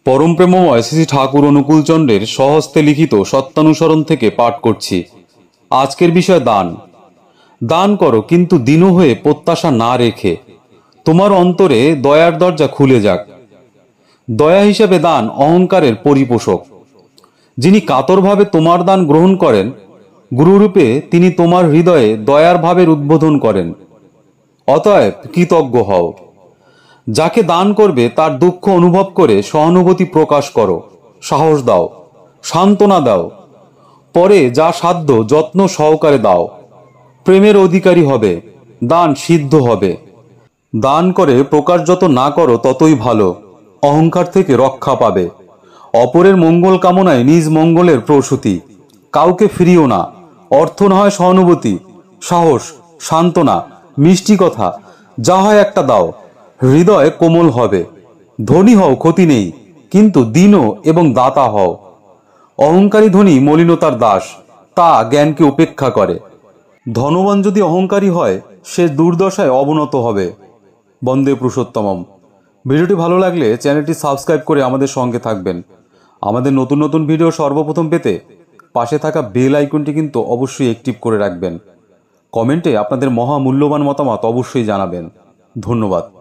পরম প্রেমময় শ্রী ঠাকুর অনুকূলচন্দ্রের স্বহস্তে লিখিত সত্যানুসরণ থেকে পাঠ করছি। আজকের বিষয় দান। দান করো, কিন্তু দীন হয়ে প্রত্যাশা না রেখে। তোমার অন্তরে দয়ার দরজা খুলে যাক। দয়া হিসেবে দান অহংকারের পরিপোষক। যিনি কাতরভাবে তোমার দান গ্রহণ করেন, গুরুরূপে তিনি তোমার হৃদয়ে দয়ার ভাবের উদ্বোধন করেন। অতএব কৃতজ্ঞ হও। যাকে দান করবে তার দুঃখ অনুভব করে সহানুভূতি প্রকাশ করো, সাহস দাও, সান্ত্বনা দাও। পরে যা সাধ্য যত্ন সহকারে দাও। প্রেমের অধিকারী হবে, দান সিদ্ধ হবে। দান করে প্রকাশ যত না করো ততই ভালো, অহংকার থেকে রক্ষা পাবে। অপরের মঙ্গল কামনায় নিজ মঙ্গলের প্রসূতি। কাউকে ফিরিও না। অর্থ না হয় সহানুভূতি, সাহস, সান্ত্বনা, মিষ্টি কথা, যা হয় একটা দাও। হৃদয় কোমল হবে। ধনী হও, ক্ষতি নেই, কিন্তু দীন এবং দাতা হও। অহংকারী ধনী মলিনতার দাস, তা জ্ঞানকে উপেক্ষা করে। ধনবান যদি অহংকারী হয়, সে দুর্দশায় অবনত হবে। বন্দে পুরুষোত্তমম। ভিডিওটি ভালো লাগলে চ্যানেলটি সাবস্ক্রাইব করে আমাদের সঙ্গে থাকবেন। আমাদের নতুন নতুন ভিডিও সর্বপ্রথম পেতে পাশে থাকা বেল আইকনটি কিন্তু অবশ্যই অ্যাক্টিভ করে রাখবেন। কমেন্টে আপনাদের মহামূল্যবান মতামত অবশ্যই জানাবেন। ধন্যবাদ।